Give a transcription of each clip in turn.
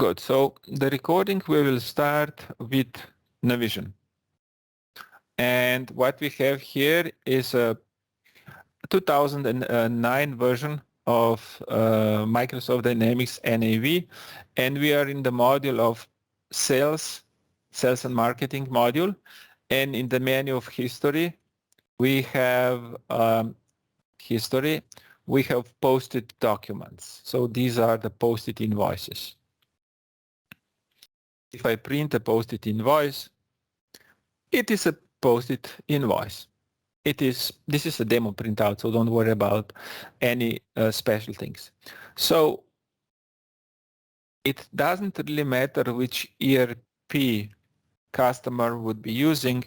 Good. So the recording, we will start with Navision. And what we have here is a 2009 version of Microsoft Dynamics NAV, and we are in the module of sales and marketing module. And in the menu of history, we have history. We have posted documents. So these are the posted invoices. If I print a posted invoice, it is a posted invoice. This is a demo printout, so don't worry about any special things. So it doesn't really matter which ERP customer would be using.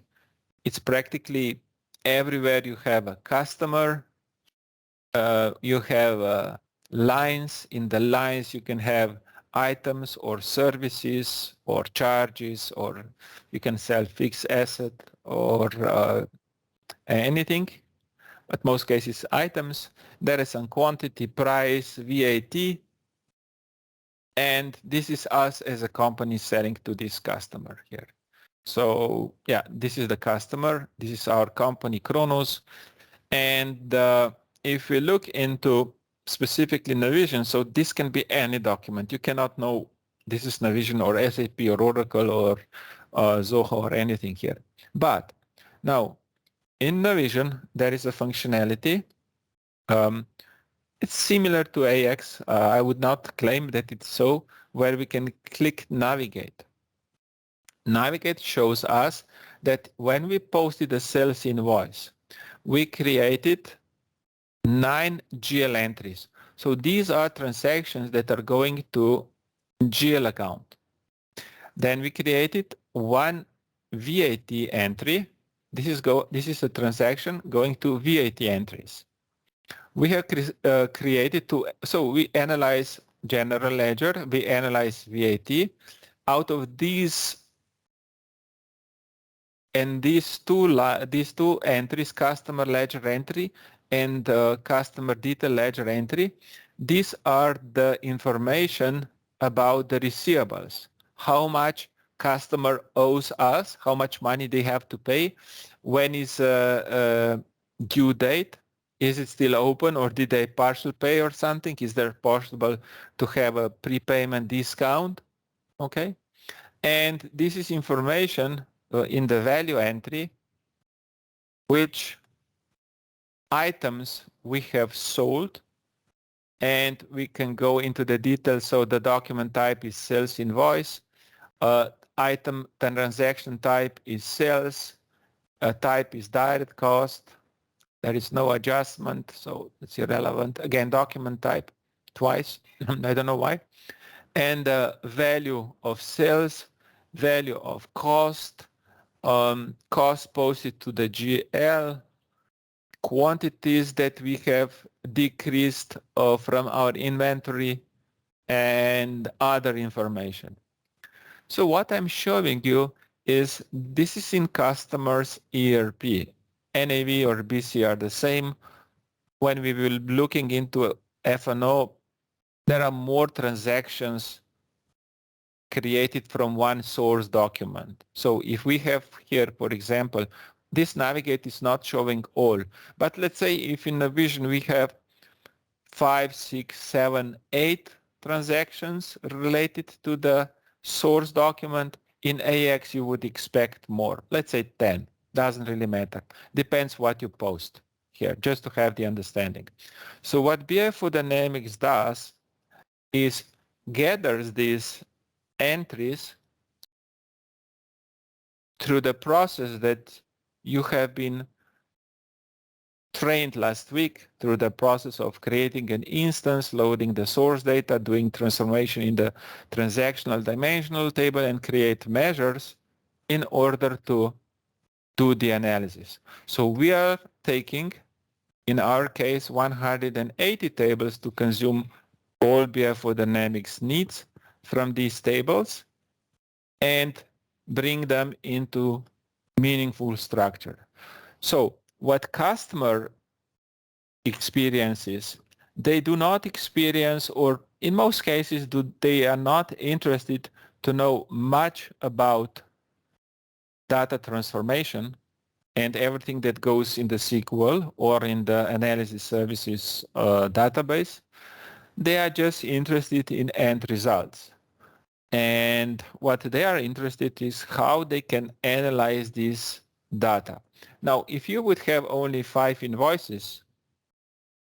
It's practically everywhere you have a customer, you have lines. In the lines you can have items or services or charges, or you can sell fixed asset or anything, but most cases items. There is some quantity, price, VAT, and this is us as a company selling to this customer here. So yeah, this is the customer, this is our company Kronos, and if we look into specifically Navision, so this can be any document. You cannot know this is Navision or SAP or Oracle or Zoho or anything here. But now in Navision, there is a functionality. It's similar to AX. I would not claim that it's so, where we can click Navigate. Navigate shows us that when we posted a sales invoice, we created 9 GL entries. So these are transactions that are going to GL account. Then we created 1 VAT entry. This is a transaction going to VAT entries. We have created so we analyze general ledger, we analyze VAT. Out of these and these two entries, customer ledger entry and customer detail ledger entry, these are the information about the receivables. How much customer owes us, how much money they have to pay, when is due date, is it still open or did they partial pay or something, is there possible to have a prepayment discount, okay? And this is information in the value entry, which items we have sold, and we can go into the details. So the document type is sales invoice, item transaction type is sales, type is direct cost, there is no adjustment, so it's irrelevant. Again, document type twice, I don't know why. And value of sales, value of cost, cost posted to the GL, quantities that we have decreased from our inventory, and other information. So what I'm showing you is this is in customers ERP. NAV or BC are the same. When we will be looking into F&O, there are more transactions created from one source document. So if we have here, for example, this Navigate is not showing all, but let's say if in Navision we have 5, 6, 7, 8 transactions related to the source document, in AX you would expect more. Let's say 10, doesn't really matter. Depends what you post here, just to have the understanding. So what BFO Dynamics does is gathers these entries through the process that you have been trained last week, through the process of creating an instance, loading the source data, doing transformation in the transactional dimensional table, and create measures in order to do the analysis. So we are taking, in our case, 180 tables to consume all BFO Dynamics needs from these tables and bring them into meaningful structure. So what customer experiences, they do not experience, or in most cases, they are not interested to know much about data transformation and everything that goes in the SQL or in the analysis services database. They are just interested in end results. And what they are interested is how they can analyze this data. Now, if you would have only 5 invoices,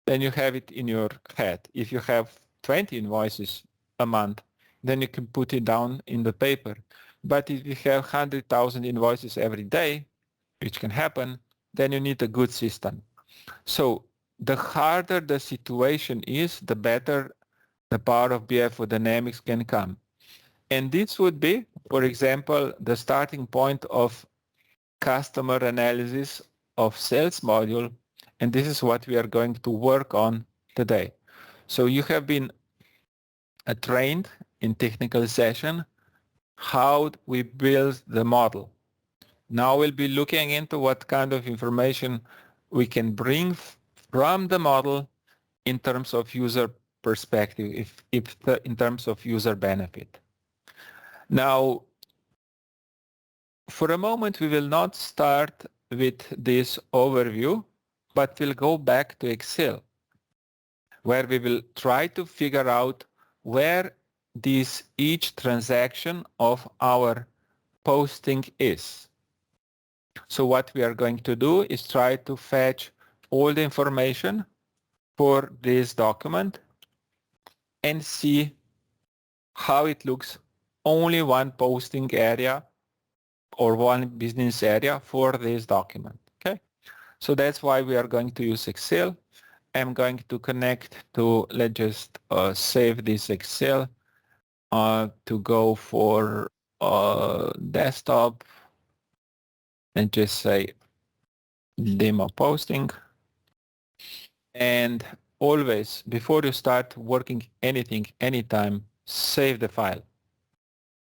then you have it in your head. If you have 20 invoices a month, then you can put it down in the paper. But if you have 100,000 invoices every day, which can happen, then you need a good system. So the harder the situation is, the better the power of BI for Dynamics can come. And this would be, for example, the starting point of customer analysis of sales module. And this is what we are going to work on today. So you have been trained in technical session how we build the model. Now we'll be looking into what kind of information we can bring from the model in terms of user perspective, in terms of user benefit. Now, for a moment, we will not start with this overview, but we'll go back to Excel, where we will try to figure out where each transaction of our posting is. So what we are going to do is try to fetch all the information for this document and see how it looks, only one posting area or one business area for this document. Okay, so that's why we are going to use Excel. I'm going to connect to, let's just save this Excel to go for desktop and just say demo posting. And always, before you start working anything, anytime, save the file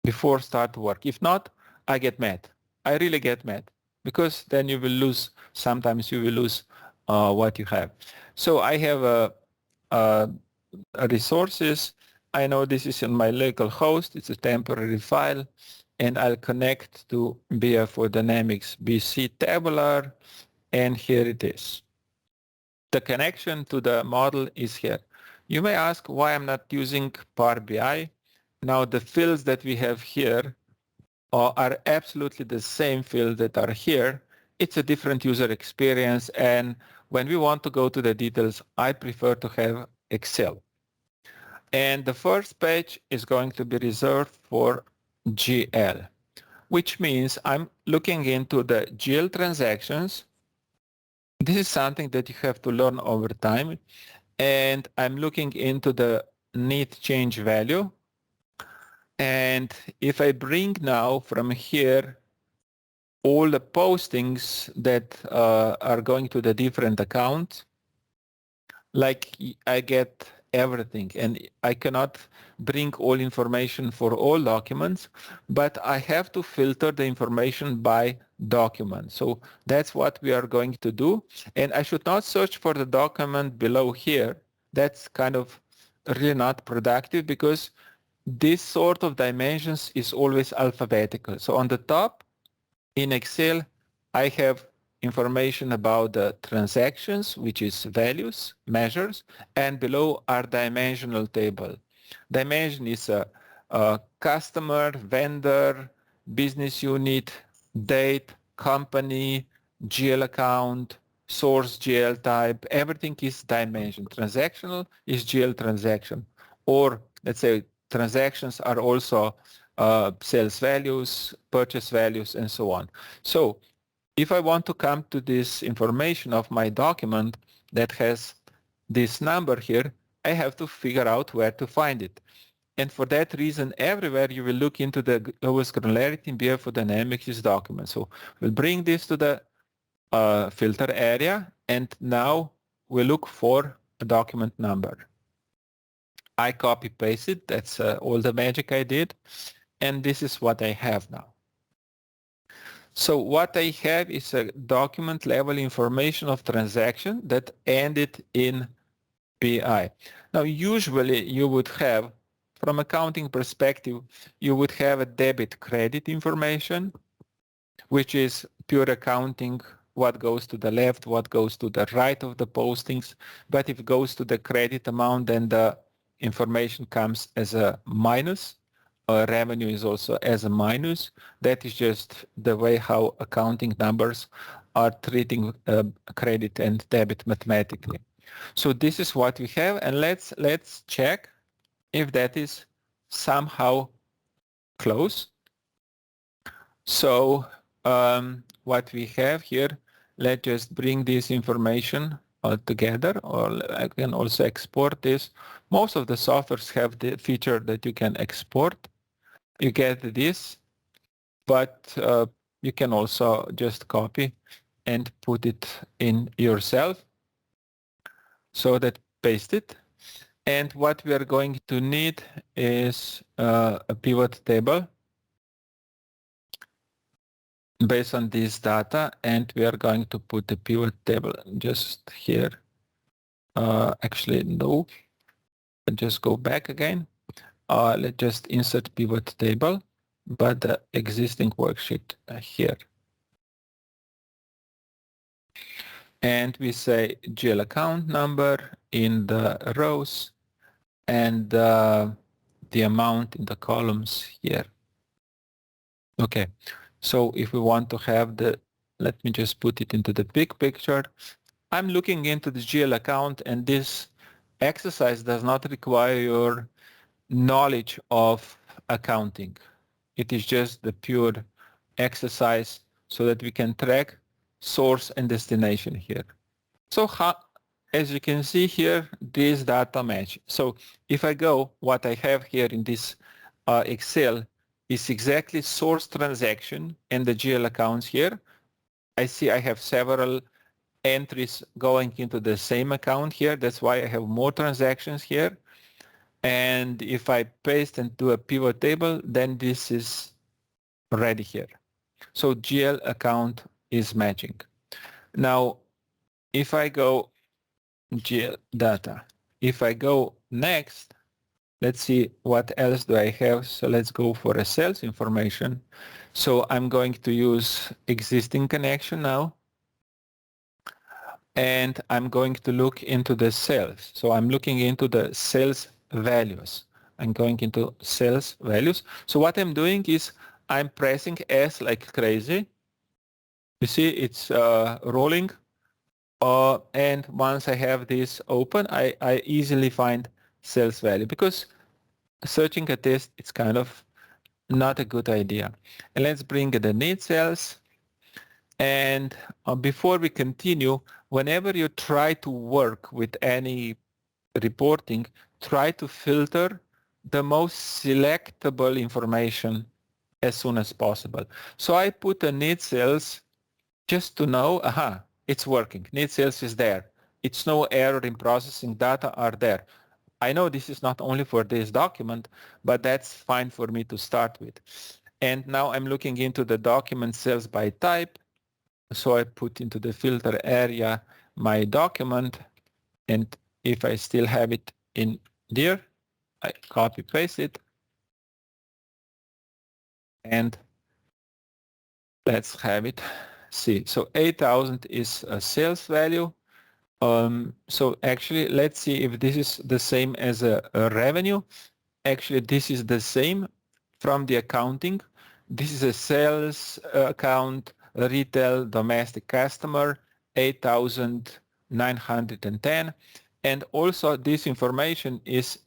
before start work. If not, I get mad. I really get mad because then you will lose, sometimes you will lose what you have. So I have a resources. I know this is on my local host. It's a temporary file. And I'll connect to BI for Dynamics BC tabular. And here it is. The connection to the model is here. You may ask why I'm not using Power BI. Now the fields that we have here are absolutely the same fields that are here. It's a different user experience, and when we want to go to the details, I prefer to have Excel. And the first page is going to be reserved for GL, which means I'm looking into the GL transactions. This is something that you have to learn over time. And I'm looking into the need change value. And if I bring now from here all the postings that are going to the different accounts, like I get everything, and I cannot bring all information for all documents, but I have to filter the information by document. So that's what we are going to do. And I should not search for the document below here. That's kind of really not productive because this sort of dimensions is always alphabetical. So on the top in Excel, I have information about the transactions, which is values, measures, and below are dimensional table. Dimension is a customer, vendor, business unit, date, company, GL account, source GL type, everything is dimension. Transactional is GL transaction. Or let's say transactions are also sales values, purchase values, and so on. So if I want to come to this information of my document that has this number here, I have to figure out where to find it. And for that reason, everywhere you will look into the lowest granularity in BI for Dynamics is document. So we'll bring this to the filter area, and now we look for a document number. I copy paste it. That's all the magic I did. And this is what I have now. So what I have is a document level information of transaction that ended in BI. Now, usually you would have, from accounting perspective, you would have a debit credit information, which is pure accounting, what goes to the left, what goes to the right of the postings. But if it goes to the credit amount, then the information comes as a minus. Revenue is also as a minus. That is just the way how accounting numbers are treating credit and debit mathematically. So this is what we have, and let's check if that is somehow close. So what we have here, let's just bring this information together, or I can also export this. Most of the softwares have the feature that you can export. You get this, but you can also just copy and put it in yourself. So that paste it. And what we are going to need is a pivot table based on this data, and we are going to put the pivot table just here. Actually, no. Just go back again. Let's just insert pivot table, but the existing worksheet here. And we say GL account number in the rows and the amount in the columns here. Okay, so if we want to have the, let me just put it into the big picture. I'm looking into the GL account, and this exercise does not require your knowledge of accounting. It is just the pure exercise so that we can track source and destination here. So as you can see here, this data match. So if I go, what I have here in this Excel is exactly source transaction and the GL accounts here. I see I have several entries going into the same account here. That's why I have more transactions here. And if I paste and do a pivot table, then this is ready here. So GL account is matching. Now, if I go GL data, if I go next, let's see what else do I have. So let's go for a sales information. So I'm going to use existing connection now. And I'm going to look into the sales. So I'm looking into the sales values. I'm going into sales values. So what I'm doing is I'm pressing S like crazy. You see it's rolling. And once I have this open, I easily find sales value, because searching a test, it's kind of not a good idea. And let's bring the need sales. And before we continue, whenever you try to work with any reporting, try to filter the most selectable information as soon as possible. So I put a need sales just to know, it's working. Need sales is there. It's no error in processing, data are there. I know this is not only for this document, but that's fine for me to start with. And now I'm looking into the document sales by type. So I put into the filter area my document, and if I still have it in there, I copy paste it, and let's have it. See, so 8,000 is a sales value. So actually, let's see if this is the same as a revenue. Actually, this is the same from the accounting. This is a sales account, retail, domestic customer, 8,910. And also this information is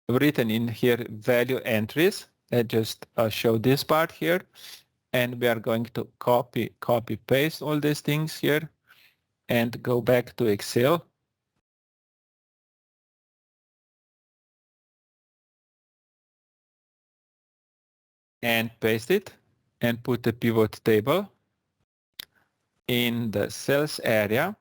written in here value entries. I just show this part here. And we are going to copy paste all these things here and go back to Excel. And paste it and put the pivot table in the sales area.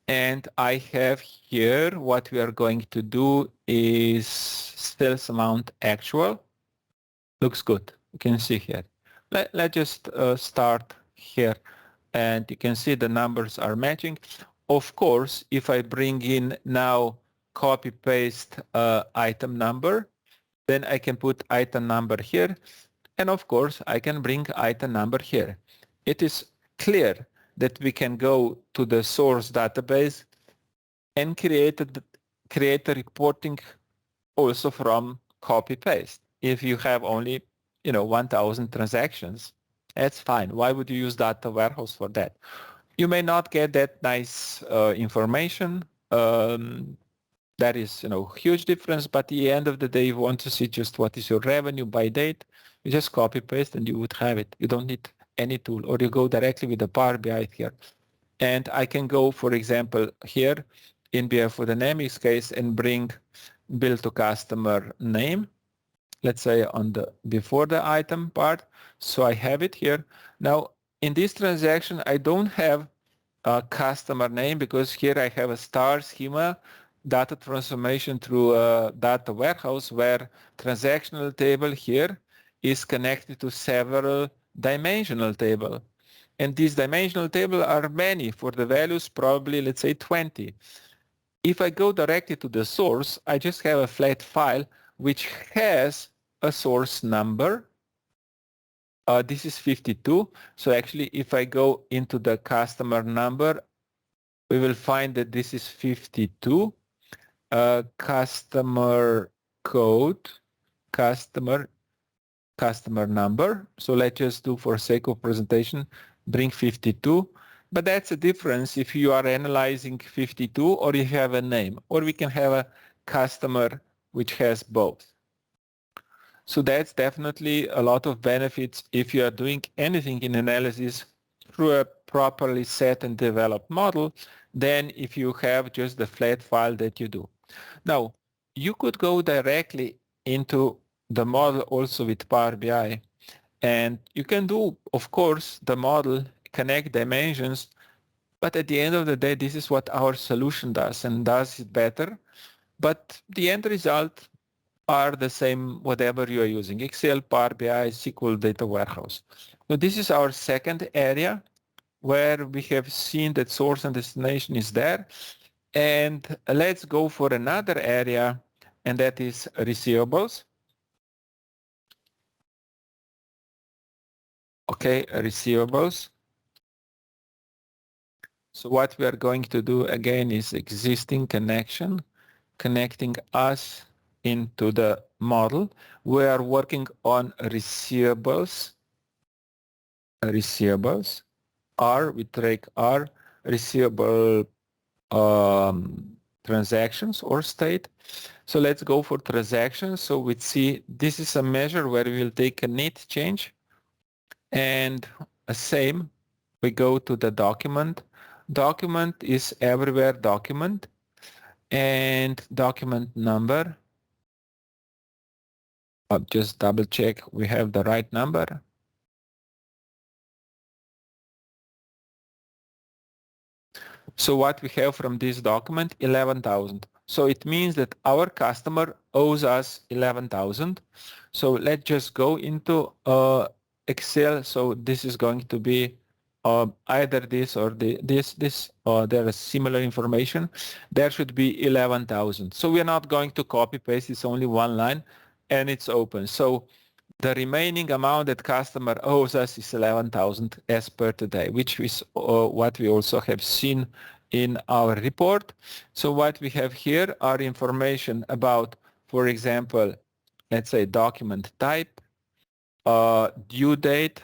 And I have here what we are going to do is sales amount actual. Looks good. You can see here. Let's just start here. And you can see the numbers are matching. of course, if I bring in now copy paste item number, then I can put item number here. And of course, I can bring item number here. It is clear that we can go to the source database and create a reporting also from copy paste. If you have only 1,000 transactions, that's fine. Why would you use data warehouse for that? You may not get that nice information. That is, huge difference. But at the end of the day, you want to see just what is your revenue by date. You just copy paste and you would have it. You don't need any tool, or you go directly with the Power BI here. And I can go, for example, here in BI for the Dynamics case and bring bill to customer name, let's say on the before the item part. So I have it here. Now in this transaction, I don't have a customer name because here I have a star schema data transformation through a data warehouse where transactional table here is connected to several dimensional table. And these dimensional table are many for the values, probably let's say 20. If I go directly to the source, I just have a flat file which has a source number. This is 52. So actually, if I go into the customer number, we will find that this is 52. Customer code, customer number. So let's just do, for sake of presentation, bring 52. But that's a difference if you are analyzing 52 or if you have a name, or we can have a customer which has both. So that's definitely a lot of benefits if you are doing anything in analysis through a properly set and developed model than if you have just the flat file that you do. Now, you could go directly into the model also with Power BI, and you can do, of course, the model, connect dimensions, but at the end of the day, this is what our solution does and does it better. But the end result are the same, whatever you are using, Excel, Power BI, SQL data warehouse. So this is our second area where we have seen that source and destination is there. And let's go for another area, and that is receivables. Okay, receivables. So what we are going to do again is existing connection, connecting us into the model. We are working on receivables. Receivables R, we take R, receivable transactions or state. So let's go for transactions. So we see this is a measure where we will take a net change, and same, we go to the document. Document is everywhere document, and document number. I'll just double check we have the right number. So what we have from this document, 11,000. So it means that our customer owes us 11,000. So let's just go into Excel. So this is going to be either this or this. There is similar information. There should be 11,000. So we are not going to copy paste. It's only one line, and it's open. So the remaining amount that customer owes us is 11,000 as per today, which is what we also have seen in our report. So what we have here are information about, for example, let's say document type, due date,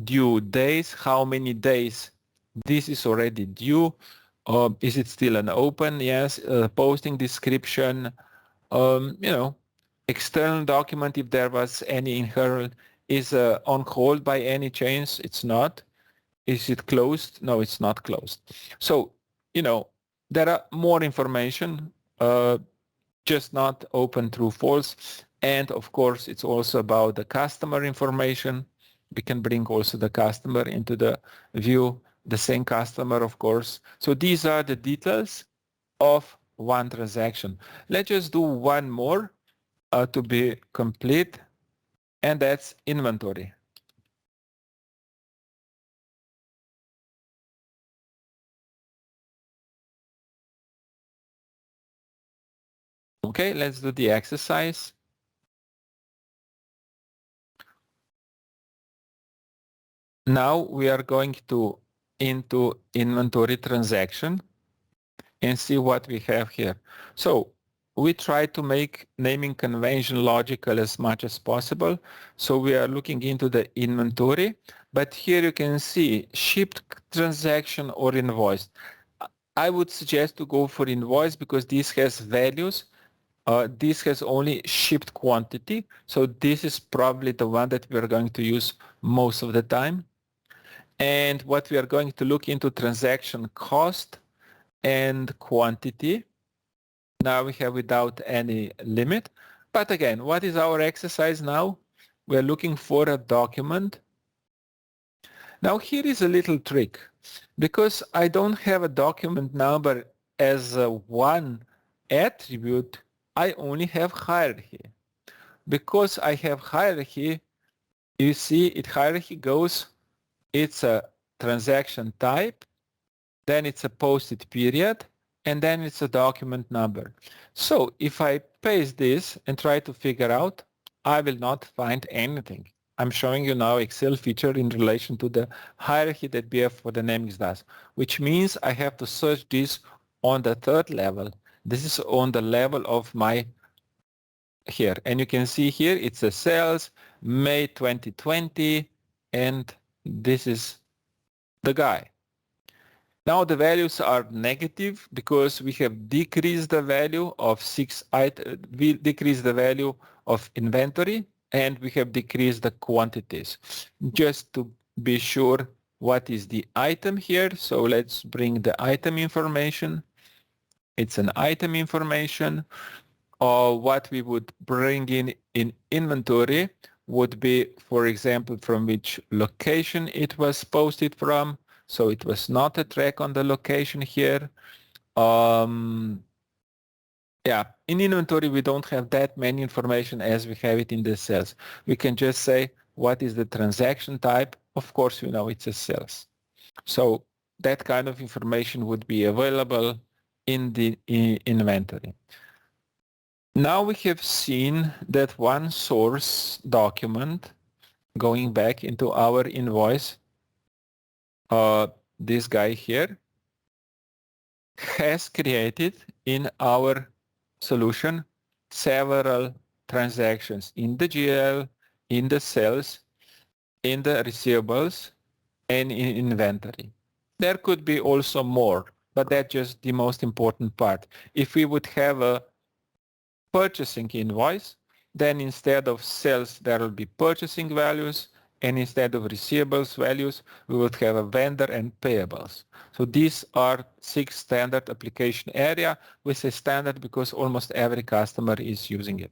due days, how many days this is already due, is it still an open? Yes, posting description, external document, if there was any inherent, is on hold by any chance? It's not. Is it closed? No, it's not closed. So, there are more information, just not open, true, false. And of course, it's also about the customer information. We can bring also the customer into the view, the same customer, of course. So these are the details of one transaction. Let's just do one more to be complete, and that's inventory. Okay, let's do the exercise. Now we are going to into inventory transaction and see what we have here. So we try to make naming convention logical as much as possible. So we are looking into the inventory, but here you can see shipped transaction or invoice. I would suggest to go for invoice because this has values. This has only shipped quantity. So this is probably the one that we are going to use most of the time. And what we are going to look into transaction cost and quantity. Now we have without any limit. But again, what is our exercise now? We're looking for a document. Now here is a little trick. Because I don't have a document number as one attribute, I only have hierarchy. Because I have hierarchy, you see hierarchy goes, it's a transaction type, then it's a posted period, and then it's a document number. So if I paste this and try to figure out, I will not find anything. I'm showing you now Excel feature in relation to the hierarchy that BF for Dynamics does, which means I have to search this on the third level. This is on the level of my here. And you can see here it's a sales, May 2020, and this is the guy. Now the values are negative because we have decreased the value of we decreased the value of inventory and we have decreased the quantities. Just to be sure what is the item here. So let's bring the item information. It's an item information. Or what we would bring in inventory would be, for example, from which location it was posted from. So it was not a track on the location here. Yeah, in inventory, we don't have that many information as we have it in the sales. We can just say, what is the transaction type? Of course, we know it's a sales. So that kind of information would be available in the inventory. Now we have seen that one source document going back into our invoice, this guy here, has created in our solution several transactions in the GL, in the sales, in the receivables, and in inventory. There could be also more, but that's just the most important part. If we would have a purchasing invoice, then instead of sales, there will be purchasing values, and instead of receivables values, we would have a vendor and payables. So these are 6 standard application area. We say standard because almost every customer is using it.